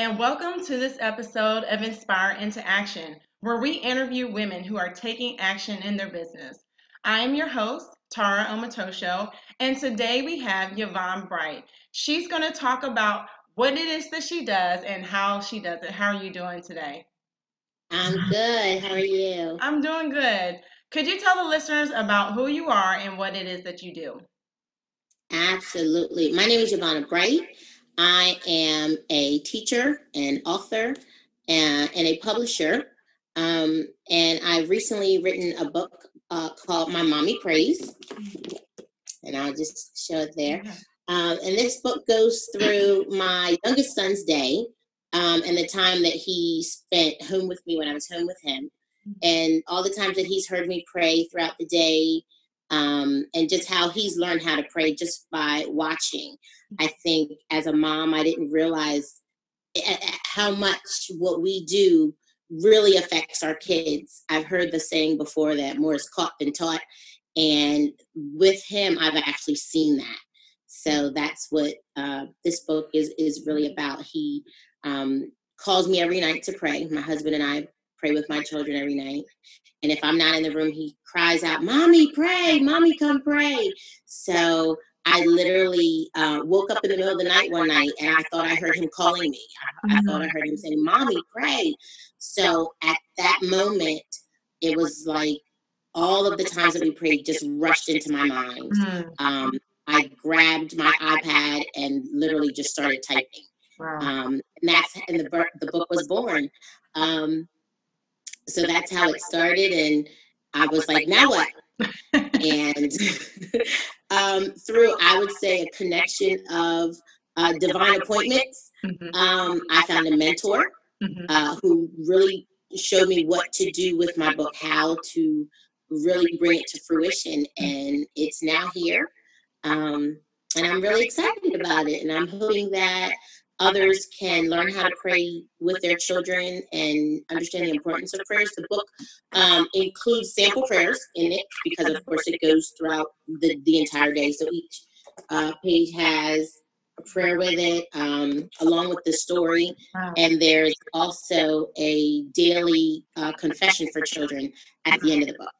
and welcome to this episode of Inspire into Action, where we interview women who are taking action in their business. I am your host, Tara Omatosho, and today we have Yvanna Bright. She's going to talk about what it is that she does and how she does it. How are you doing today? I'm good. How are you? I'm doing good. Could you tell the listeners about who you are and what it is that you do? Absolutely. My name is Yvanna Bright. I am a teacher, an author, and a publisher. And I've recently written a book called My Mommy Prays, and I'll just show it there. And this book goes through my youngest son's day and the time that he spent home with me when I was home with him, and all the times that he's heard me pray throughout the day, and just how he's learned how to pray just by watching. I think as a mom, I didn't realize how much what we do really affects our kids. I've heard the saying before that more is caught than taught. And with him, I've actually seen that. So that's what this book is really about. He calls me every night to pray. My husband and I pray with my children every night. And if I'm not in the room, he cries out, "Mommy, pray! Mommy, come pray!" So I literally woke up in the middle of the night one night and I thought I heard him calling me. I thought I heard him saying, "Mommy, pray." So at that moment, it was like all of the times that we prayed just rushed into my mind. I grabbed my iPad and literally just started typing. And the book was born. So that's how it started, and I was like, now what? And through, I would say, a connection of divine appointments, I found a mentor who really showed me what to do with my book, how to really bring it to fruition, and it's now here. And I'm really excited about it, and I'm hoping that others can learn how to pray with their children and understand the importance of prayers. The book includes sample prayers in it because, of course, it goes throughout the entire day. So each page has a prayer with it, along with the story. And there's also a daily confession for children at the end of the book.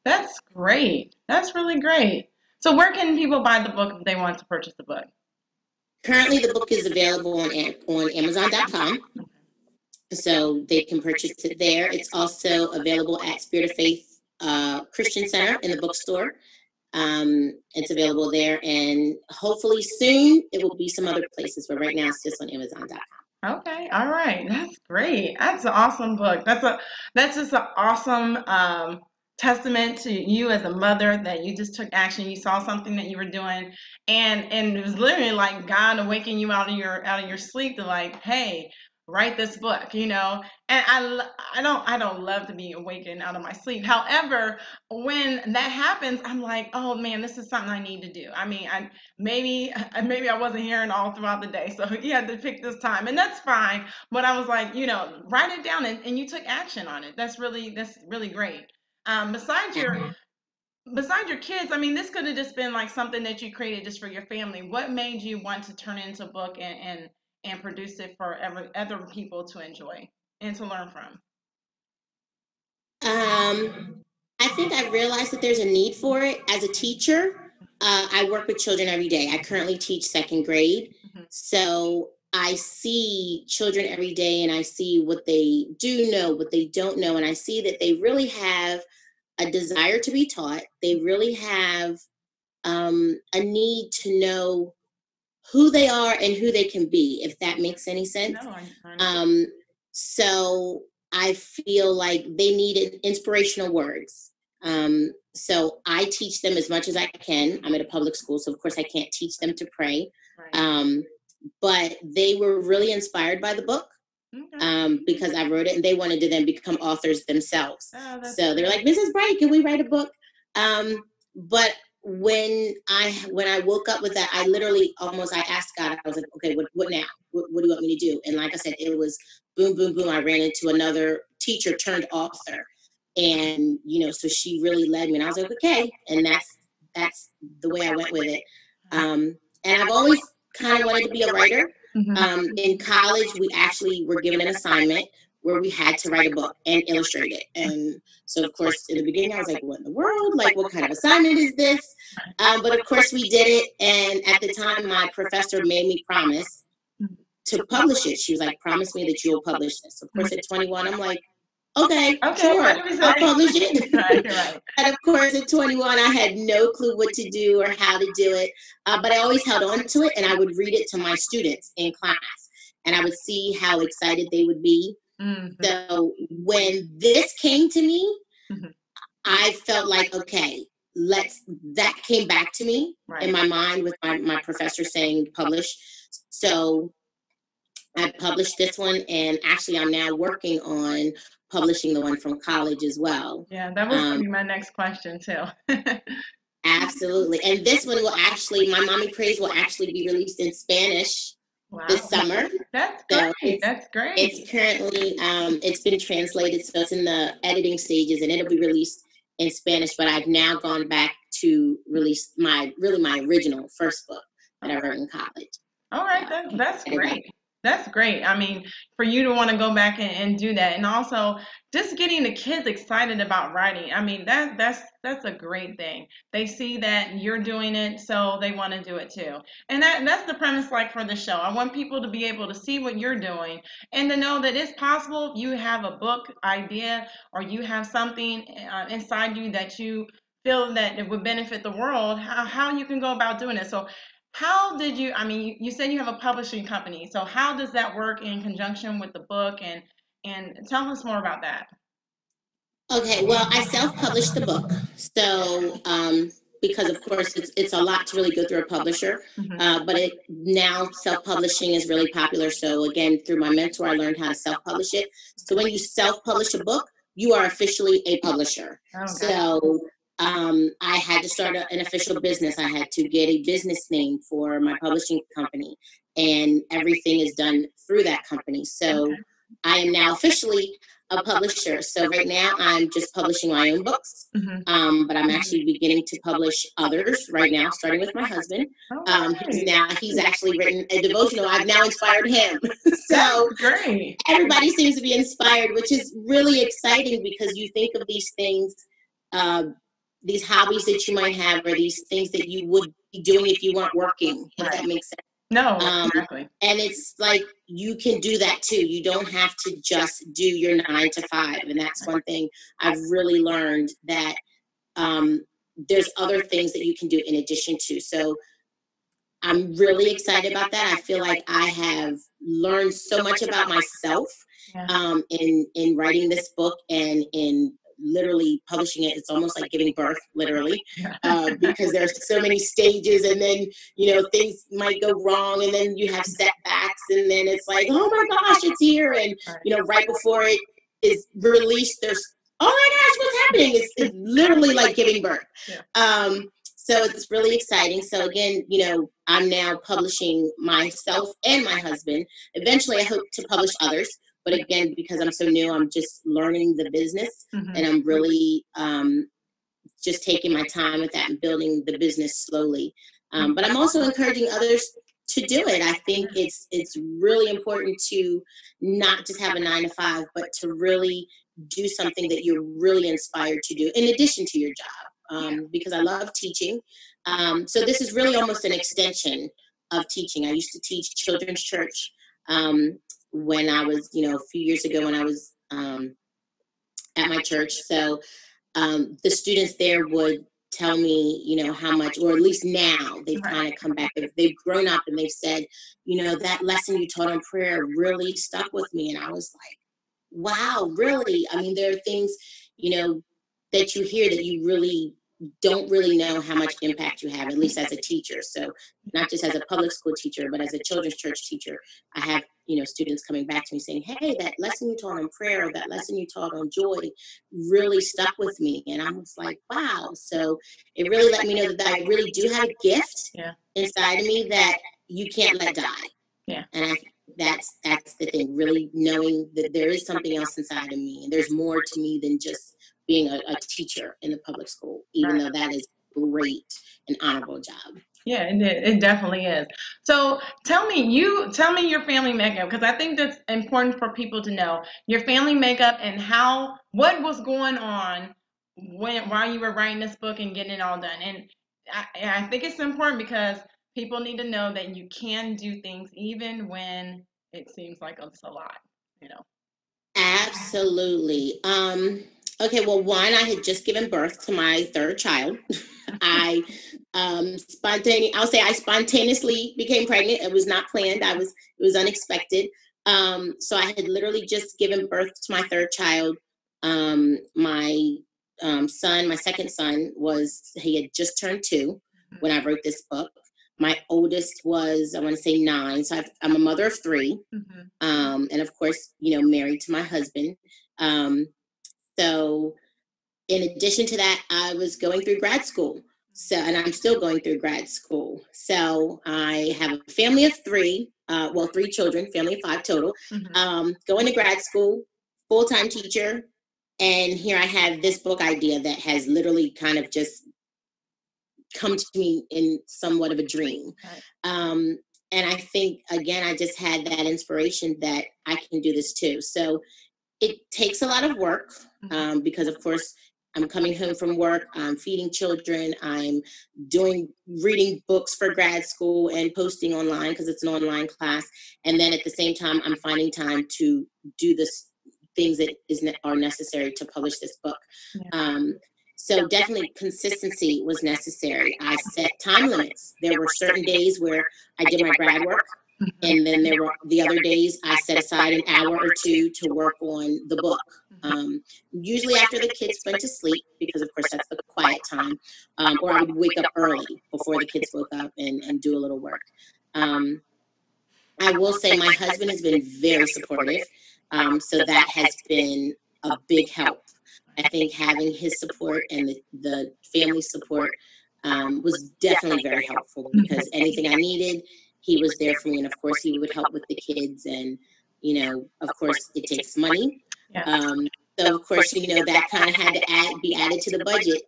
That's great. That's really great. So where can people buy the book if they want to purchase the book? Currently, the book is available on Amazon.com, so they can purchase it there. It's also available at Spirit of Faith Christian Center in the bookstore. It's available there, and hopefully soon it will be some other places, but right now it's just on Amazon.com. Okay, all right, that's great. That's an awesome book. That's just an awesome testament to you as a mother that you just took action. You saw something that you were doing, and it was literally like God awakening you out of your sleep to like, hey, write this book, you know. And I don't love to be awakened out of my sleep. However, when that happens, I'm like, oh man, this is something I need to do. I mean, maybe I wasn't hearing all throughout the day, so you had to pick this time, and that's fine. But I was like, write it down, and you took action on it. That's really great. Besides your kids, I mean, this could have just been like something that you created just for your family. What made you want to turn it into a book and produce it for other people to enjoy and to learn from? I think I realized that there's a need for it. As a teacher, I work with children every day. I currently teach second grade. So I see children every day, and I see what they do know, what they don't know. And I see that they really have a desire to be taught. They really have a need to know who they are and who they can be, if that makes any sense. No, I So I feel like they needed inspirational words. So I teach them as much as I can. I'm at a public school, so of course I can't teach them to pray. Right. But they were really inspired by the book. Okay. Because I wrote it, and they wanted to then become authors themselves. Oh, that's So they're like, "Mrs. Bright, can we write a book?" But when I woke up with that, I literally I asked God. I was like, "Okay, what now? What do you want me to do?" And like I said, it was boom, boom, boom. I ran into another teacher turned author, and so she really led me, and I was like, "Okay," and that's the way I went with it. And I've always kind of wanted to be a writer. In college, we actually were given an assignment where we had to write a book and illustrate it. And so, of course, in the beginning, I was like, what in the world? Like, what kind of assignment is this? But of course, we did it. And at the time, my professor made me promise to publish it. She was like, promise me that you'll publish this. Of course, at 21, I'm like, okay, sure, I'll publish it. Right. And of course, at 21, I had no clue what to do or how to do it. But I always held on to it, and I would read it to my students in class. And I would see how excited they would be. So when this came to me, I felt like, okay, that came back to me in my mind with my professor saying publish. So I published this one, and actually I'm now working on publishing the one from college as well. Yeah, that was going to be my next question too. Absolutely. And this one will actually, My Mommy Praise will actually be released in Spanish this summer. That's great. That's great. It's currently, it's been translated, so it's in the editing stages, and it'll be released in Spanish, but I've now gone back to release my original first book that I wrote in college. All right, that's great. That's great. I mean, for you to want to go back and do that, and also just getting the kids excited about writing. I mean, that's a great thing. They see that you're doing it, so they want to do it too. And that's the premise, like, for the show. I want people to be able to see what you're doing and to know that it's possible. You have a book idea, or you have something inside you that you feel that it would benefit the world. How you can go about doing it. So how did you, I mean, you said you have a publishing company, so how does that work in conjunction with the book, and tell us more about that. Okay, well, I self-published the book, so because of course it's a lot to really go through a publisher, but now self-publishing is really popular. So again, through my mentor, I learned how to self-publish it. So when you self-publish a book, you are officially a publisher. So I had to start an official business. I had to get a business name for my publishing company, and everything is done through that company. So I am now officially a publisher. So right now I'm just publishing my own books, but I'm actually beginning to publish others right now, starting with my husband. He's actually written a devotional. I've now inspired him. So great. Everybody seems to be inspired, which is really exciting, because you think of these things, these hobbies that you might have, or these things that you would be doing if you weren't working, if that makes sense. No, exactly. And it's like, you can do that too. You don't have to just do your 9 to 5. And that's one thing I've really learned, that there's other things that you can do in addition to. So I'm really excited about that. I feel like I have learned so much about myself in writing this book, and in literally publishing it. It's almost like giving birth, literally, because there's so many stages, and then, things might go wrong, and then you have setbacks, and then it's like, oh my gosh, it's here. And, right before it is released, there's, oh my gosh, what's happening? It's literally like giving birth. So it's really exciting. So again, I'm now publishing myself and my husband. Eventually, I hope to publish others. But again, because I'm so new, I'm just learning the business, and I'm really just taking my time with that and building the business slowly. But I'm also encouraging others to do it. I think it's really important to not just have a 9 to 5, but to really do something that you're really inspired to do in addition to your job, because I love teaching. So this is really almost an extension of teaching. I used to teach children's church when I was, a few years ago, when I was at my church. So the students there would tell me, how much, or at least now they've kind of come back. They've grown up, and they've said, that lesson you taught on prayer really stuck with me. And I was like, wow, really? I mean, there are things, that you hear that you really don't really know how much impact you have, at least as a teacher. So not just as a public school teacher, but as a children's church teacher, I have, students coming back to me saying, hey, that lesson you taught on prayer, or that lesson you taught on joy really stuck with me. And I was like, wow. So it really let me know that I really do have a gift inside of me that you can't let die. And that's the thing, really knowing that there is something else inside of me, and there's more to me than just being a teacher in the public school, even though that is a great and honorable job. Yeah, it definitely is. So tell me your family makeup, because I think that's important for people to know your family makeup and what was going on while you were writing this book and getting it all done. And I think it's important because people need to know that you can do things even when it seems like it's a lot, you know. Absolutely. Okay, well, one, I had just given birth to my third child. I I spontaneously became pregnant. It was not planned. It was unexpected. So I had literally just given birth to my third child. My son, my second son, he had just turned 2 when I wrote this book. My oldest was, I want to say 9. So I'm a mother of 3. Mm-hmm. And of course, married to my husband. Um, so in addition to that, I was going through grad school. So, and I'm still going through grad school. So I have a family of 3, 3 children, family of 5 total, Mm-hmm. going to grad school, full-time teacher. And here I have this book idea that has literally kind of just come to me in somewhat of a dream. Right. And I think, again, I just had that inspiration that I can do this too. So it takes a lot of work, because, of course, I'm coming home from work, I'm feeding children, I'm reading books for grad school and posting online because it's an online class. And then at the same time, I'm finding time to do this things that are necessary to publish this book. Yeah. So definitely consistency was necessary. I set time limits. There were certain days where I did my grad work, and then there were the other days I set aside an hour or 2 to work on the book. Usually after the kids went to sleep, because of course that's the quiet time, or I would wake up early before the kids woke up and do a little work. I will say my husband has been very supportive, so that has been a big help. I think having his support and the family support was definitely very helpful, because anything I needed, he was there for me. And of course, he would help with the kids. And, of course, it takes money. Yeah. So, of course, that kind of had to be added to the budget.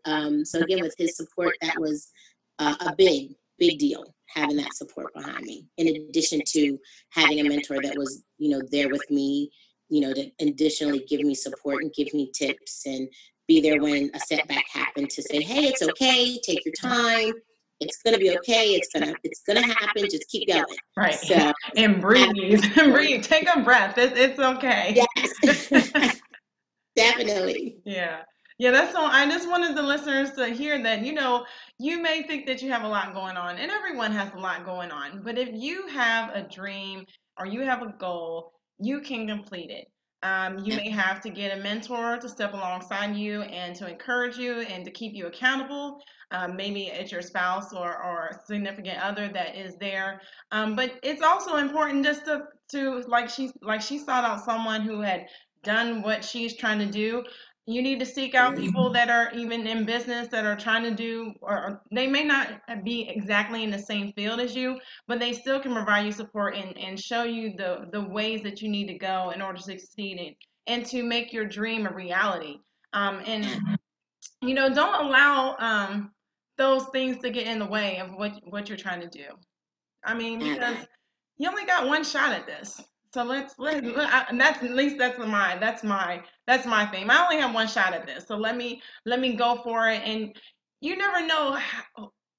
So, again, with his support, that was a big, big deal, having that support behind me, in addition to having a mentor that was, there with me, to additionally give me support and give me tips and be there when a setback happened to say, hey, it's okay, take your time. It's gonna be okay. It's gonna happen. Just keep going. Right. So And breathe. Breathe. Take a breath. It's okay. yes, definitely. Yeah. Yeah, that's all. I just wanted the listeners to hear that, you may think that you have a lot going on, and everyone has a lot going on. But if you have a dream or you have a goal, you can complete it. You may have to get a mentor to step alongside you and to encourage you and to keep you accountable. Maybe it's your spouse or significant other that is there. But it's also important just to like she sought out someone who had done what she's trying to do. You need to seek out people that are even in business that are trying to do, or they may not be exactly in the same field as you, but they still can provide you support and show you the ways that you need to go in order to succeed and to make your dream a reality. And don't allow those things to get in the way of what you're trying to do. I mean, because you only got one shot at this. So and that's at least that's my thing. I only have one shot at this. So let me go for it. And you never know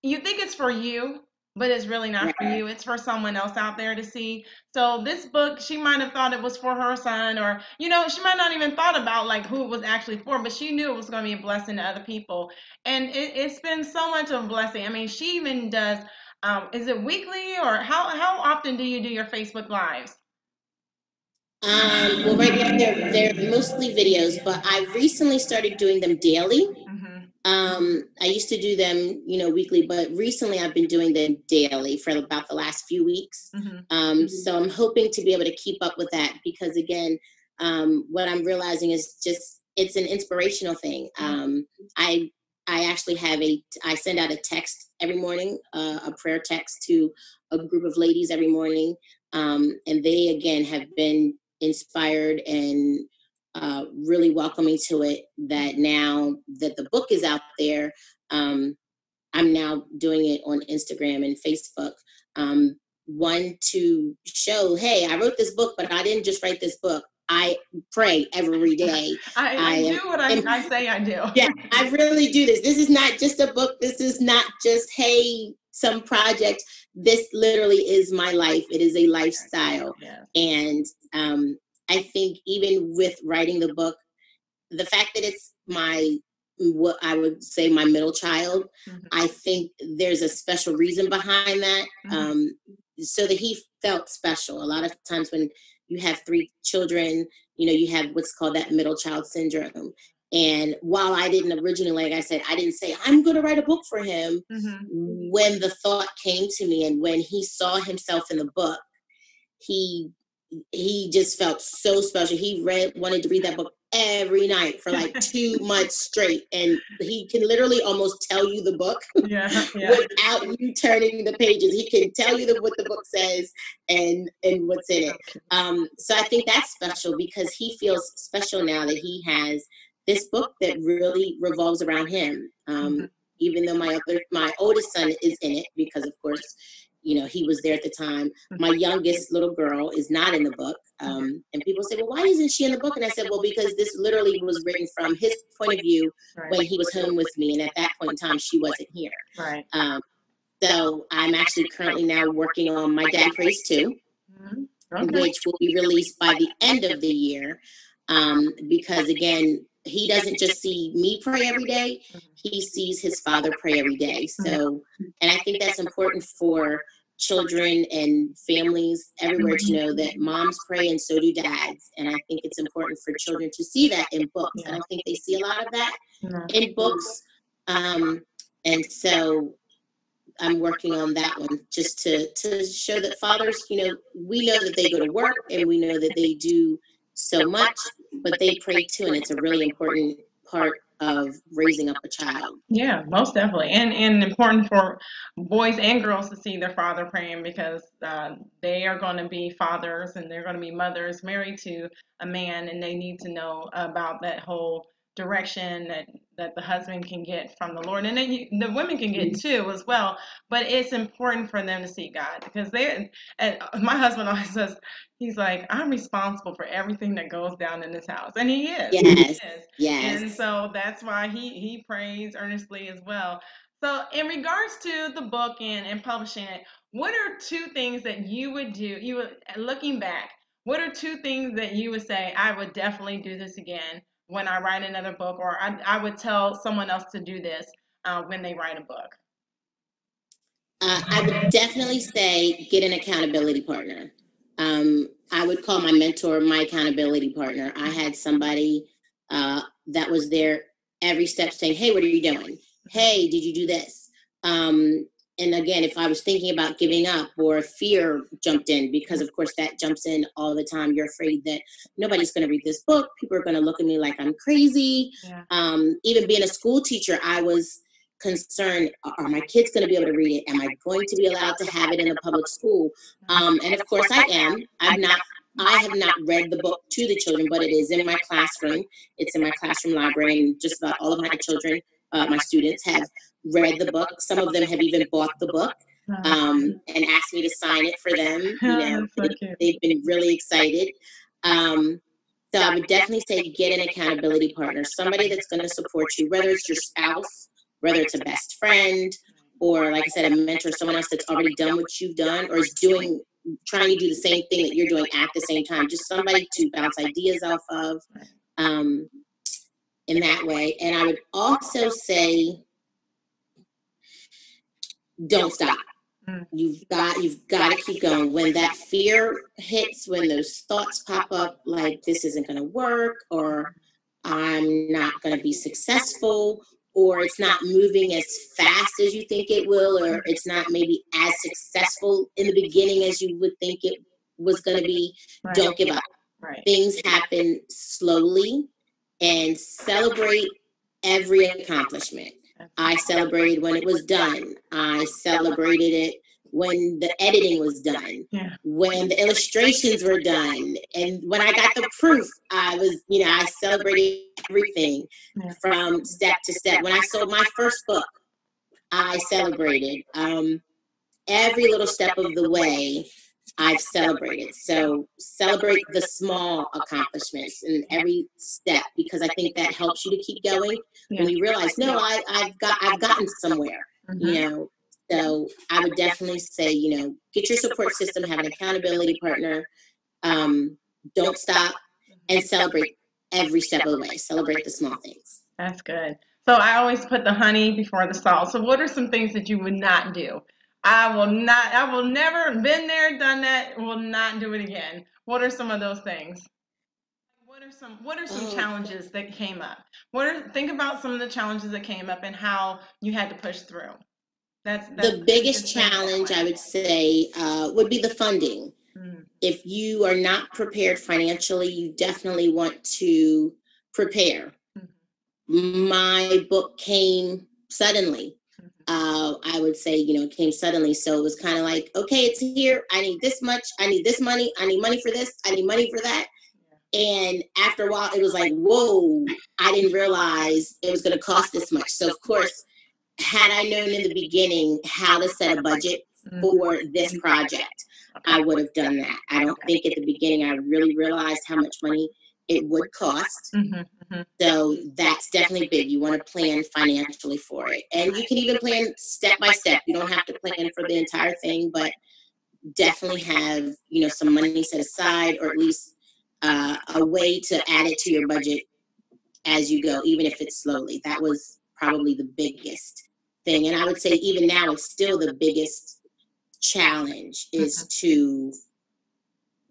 you think it's for you, but it's really not for you. It's for someone else out there to see. So this book, she might have thought it was for her son, or she might not even thought about like who it was actually for, but she knew it was going to be a blessing to other people. And it's been so much of a blessing. I mean, she even does is it weekly, or how often do you do your Facebook lives? Well, right now they're mostly videos, but I recently started doing them daily. Mm-hmm. I used to do them, weekly, but recently I've been doing them daily for about the last few weeks. Mm-hmm. So I'm hoping to be able to keep up with that, because again, what I'm realizing is just, it's an inspirational thing. I actually I send out a text every morning, a prayer text to a group of ladies every morning. And they, again, have been inspired and really welcoming to it, that now that the book is out there, I'm now doing it on Instagram and Facebook. One, to show, hey, I wrote this book, but I didn't just write this book. I pray every day. I do what I say I do. Yeah, I really do this. This is not just a book. This is not just, hey, some project. This literally is my life. It is a lifestyle. Yeah. And I think even with writing the book, the fact that it's what I would say my middle child, I think there's a special reason behind that, so that he felt special. A lot of times when you have 3 children, you have what's called that middle child syndrome. And while I didn't originally, like I said, I didn't say, I'm going to write a book for him, when the thought came to me and when he saw himself in the book, he just felt so special. He wanted to read that book every night for like 2 months straight. And he can literally almost tell you the book without you turning the pages. He can tell you what the book says and what's in it. So I think that's special because he feels special now that he has this book that really revolves around him. Even though my oldest son is in it because, of course, he was there at the time. My youngest little girl is not in the book. And people say, well, why isn't she in the book? And I said, well, because this literally was written from his point of view when he was home with me. And at that point in time, she wasn't here. Right. So I'm actually currently now working on My Dad Prays Too, which will be released by the end of the year. Because, again, he doesn't just see me pray every day. He sees his father pray every day. So, and I think that's important for children and families everywhere to know that moms pray and so do dads. And I think it's important for children to see that in books. I don't think they see a lot of that in books. And so I'm working on that one just to show that fathers, we know that they go to work and we know that they do so much, but they pray too, and it's a really important part of raising up a child. Yeah, most definitely, and important for boys and girls to see their father praying because they are going to be fathers and they're going to be mothers married to a man, and they need to know about that whole direction that the husband can get from the Lord, and then the women can get too as well. But it's important for them to see God because my husband always says, he's like, I'm responsible for everything that goes down in this house. And he is. Yes. He is. Yes. And so that's why he prays earnestly as well. So in regards to the book and publishing it, what are 2 things that you would do? Looking back, what are 2 things that you would say, I would definitely do this again when I write another book, or I would tell someone else to do this when they write a book? I would definitely say get an accountability partner. I would call my mentor my accountability partner. I had somebody that was there every step saying, hey, what are you doing? Hey, did you do this? And again, if I was thinking about giving up or fear jumped in, because of course that jumps in all the time. You're afraid that nobody's going to read this book. People are going to look at me like I'm crazy. Yeah. Even being a school teacher, I was concerned, are my kids going to be able to read it? Am I going to be allowed to have it in a public school? And of course I am. I have not read the book to the children, but it is in my classroom. It's in my classroom library, and just about all of my children, my students, have read the book. Some of them have even bought the book and asked me to sign it for them. They've been really excited. So I would definitely say get an accountability partner, somebody that's going to support you, whether it's your spouse, whether it's a best friend, or like I said, a mentor, someone else that's already done what you've done or is trying to do the same thing that you're doing at the same time. Just somebody to bounce ideas off of in that way. And I would also say, don't stop. You've got to keep going. When that fear hits, when those thoughts pop up, like this isn't going to work, or I'm not going to be successful, or it's not moving as fast as you think it will, or it's not maybe as successful in the beginning as you would think it was going to be, don't give up. Things happen slowly, and celebrate every accomplishment. I celebrated when it was done. I celebrated it when the editing was done, when the illustrations were done. And when I got the proof, I celebrated everything from step to step. When I sold my first book, I celebrated. Every little step of the way, I've celebrated. So celebrate the small accomplishments in every step, because I think that helps you to keep going Yeah. when you realize, no, I've gotten somewhere, you Mhm. know. So I would definitely say, get your support system, have an accountability partner, um, don't stop, and celebrate every step of the way. Celebrate the small things. That's good. So I always put the honey before the salt. So what are some things that you would not do? I will never been there, done that, will not do it again. What are some of those things? What are some Oh, challenges that came up? Think about some of the challenges that came up and how you had to push through. That's the biggest just think that challenge, way. I would say, would be the funding. Mm, If you are not prepared financially, you definitely want to prepare. mhm, My book came suddenly. mhm. I would say, it came suddenly. So it was kind of like, okay, it's here. I need this much. I need this money. I need money for this. I need money for that. And after a while, it was like, whoa, I didn't realize it was going to cost this much. So, of course, had I known in the beginning how to set a budget Mm, for this project, okay. I would have done that. I don't think at the beginning I really realized how much money it would cost. Mhm, mhm. So that's definitely big. You want to plan financially for it. And you can even plan step by step. You don't have to plan for the entire thing, but definitely have, some money set aside, or at least a way to add it to your budget as you go, even if it's slowly. That was probably the biggest thing. And I would say even now it's still the biggest challenge, is to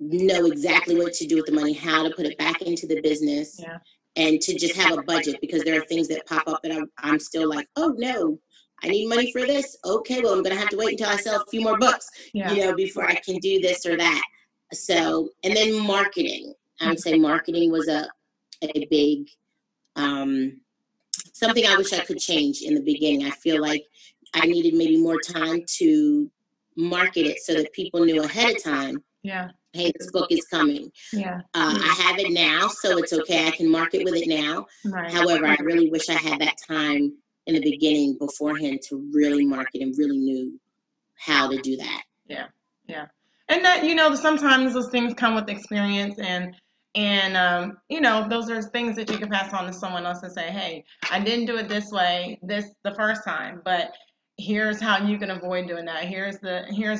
know exactly what to do with the money, how to put it back into the business, Yeah. and to just have a budget, because there are things that pop up that I'm still like, oh no, I need money for this. Okay, well, I'm going to have to wait until I sell a few more books, Yeah. before I can do this or that. So, and then marketing. I would say marketing was a big, something I wish I could change in the beginning. I feel like I needed maybe more time to market it so that people knew ahead of time, Yeah. hey, this book is coming. Yeah. I have it now, so it's okay. I can market with it now. Right. However, I really wish I had that time in the beginning beforehand to really market and really knew how to do that. Yeah, yeah, and that sometimes those things come with experience, and those are things that you can pass on to someone else and say, hey, I didn't do it this way the first time, but here's how you can avoid doing that. Here's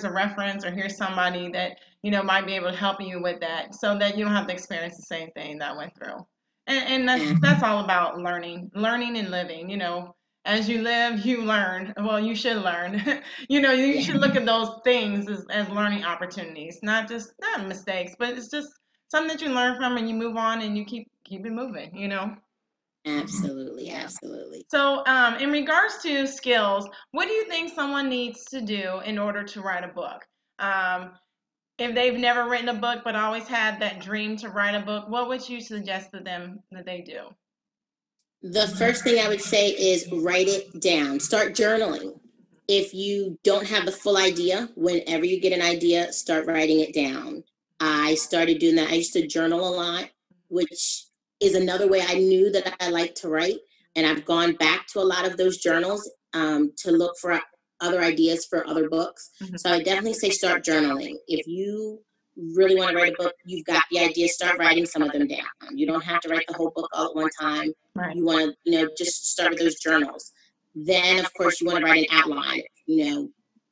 a reference, or here's somebody that might be able to help you with that, so that you don't have to experience the same thing that I went through. And that's all about learning and living. As you live, you learn. Well, you should learn. You Yeah, should look at those things as learning opportunities, not mistakes, but it's just something that you learn from and you move on and you keep it moving. absolutely, Yeah. absolutely. So, in regards to skills, what do you think someone needs to do in order to write a book? Um, if they've never written a book but always had that dream to write a book, what would you suggest to them that they do? The first thing I would say is write it down. Start journaling. If you don't have the full idea, whenever you get an idea, start writing it down. I started doing that. I used to journal a lot, which is another way I knew that I like to write. And I've gone back to a lot of those journals, to look for other ideas for other books. So I definitely say start journaling. If you really want to write a book, you've got the idea, start writing some of them down. You don't have to write the whole book all at one time. Right. You want to, just start with those journals. Then, of course, you want to write an outline.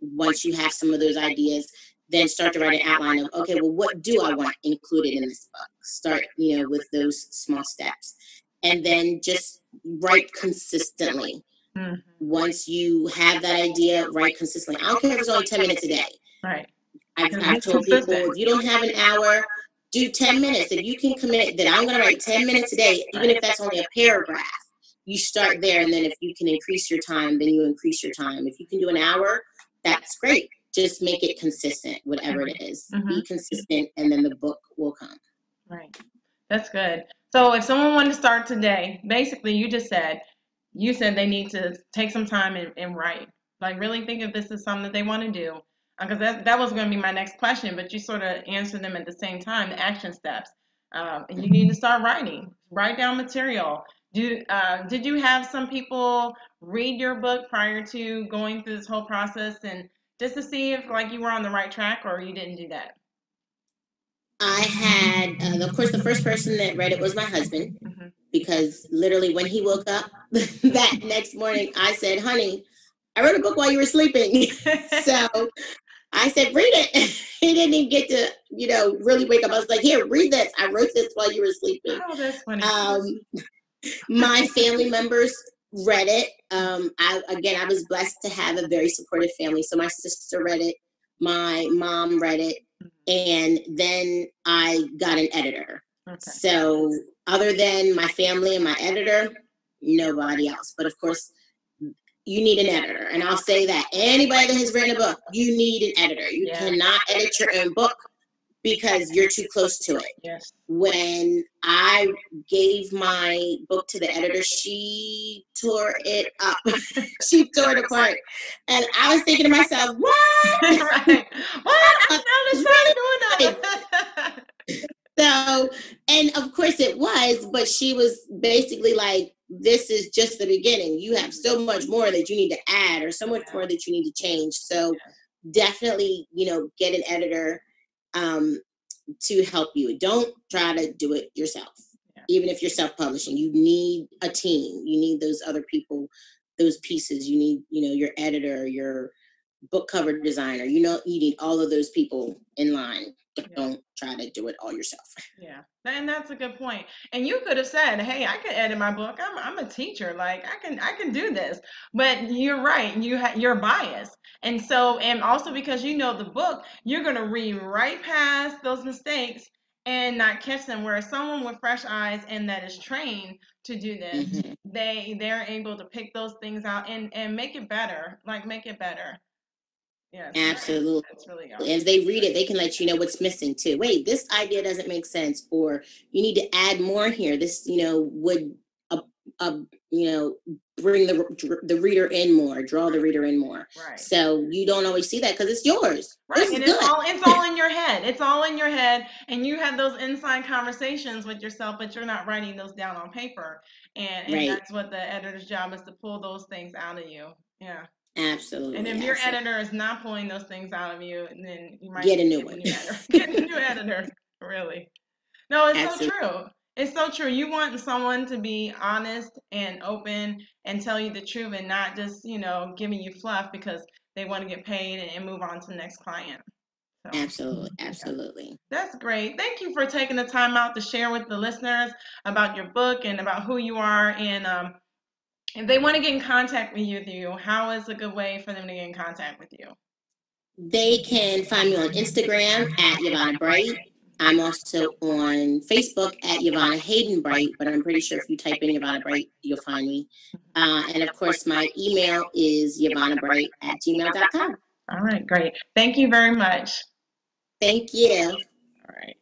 Once you have some of those ideas, then start to write an outline of, okay, well, what do I want included in this book? Start, with those small steps. And then just write consistently. Mm-hmm. Once you have that idea, write consistently. I don't care if it's only 10 minutes a day. Right. I've told people, if you don't have an hour, do 10 minutes. If you can commit that I'm going to write 10 minutes a day, even if that's only a paragraph, you start there. And then if you can increase your time, then you increase your time. If you can do an hour, that's great. Just make it consistent, whatever it is. Be consistent, and then the book will come. Right. That's good. So if someone wanted to start today, basically you said they need to take some time and write. Like really think if this is something that they want to do. Because that was going to be my next question, but you sort of answered them at the same time, the action steps. And you need to start writing. Write down material. did you have some people read your book prior to going through this whole process, and just to see if like you were on the right track, or you didn't do that? I had, of course, the first person that read it was my husband, Hmm. because literally when he woke up that next morning, I said, honey, I wrote a book while you were sleeping. So I said, read it. He didn't even get to, really wake up. I was like, here, read this. I wrote this while you were sleeping. Oh, that's funny. My family members read it. I was blessed to have a very supportive family. So my sister read it, my mom read it, and then I got an editor. Okay. So other than my family and my editor, nobody else. But of course, you need an editor. And I'll say that anybody that has written a book, you need an editor. You cannot edit your own book because you're too close to it. Yes. When I gave my book to the editor, she tore it up. She tore it apart. And I was thinking to myself, what? Right. What? I was really doing that. So, and of course it was, but she was basically like, this is just the beginning. You have so much more that you need to add, or so much more that you need to change. So definitely, get an editor to help you. Don't try to do it yourself. Even if you're self-publishing, you need a team. You need those other people, those pieces. You need, your editor, your book cover designer. You need all of those people in line. Don't try to do it all yourself. Yeah, and that's a good point. And you could have said, "Hey, I can edit my book. I'm a teacher. Like I can do this." But you're right. You're biased, and also because you know the book, you're gonna read right past those mistakes and not catch them. Whereas someone with fresh eyes and that is trained to do this, they're able to pick those things out and make it better. Like make it better. Yes, absolutely. That's really awesome. As they read it, they can let you know what's missing too. Wait, this idea doesn't make sense, or you need to add more here. This, would, bring the reader in more, draw the reader in more. Right. So you don't always see that because it's yours. Right, and it's all in your head. It's all in your head, and you have those inside conversations with yourself, but you're not writing those down on paper. And that's what the editor's job is, to pull those things out of you. Yeah. Absolutely. And if your editor is not pulling those things out of you, then you might get a new one. Get a new editor. Really. No, it's so true. It's so true. You want someone to be honest and open and tell you the truth, and not just, giving you fluff because they want to get paid and move on to the next client. So, absolutely. That's great. Thank you for taking the time out to share with the listeners about your book and about who you are. And if they want to get in contact with you, how is a good way for them to get in contact with you? They can find me on Instagram at Yvanna Bright. I'm also on Facebook at Yvanna Hayden Bright, but I'm pretty sure if you type in Yvanna Bright, you'll find me. And of course, my email is yvannabright@gmail.com. All right, great. Thank you very much. Thank you. All right.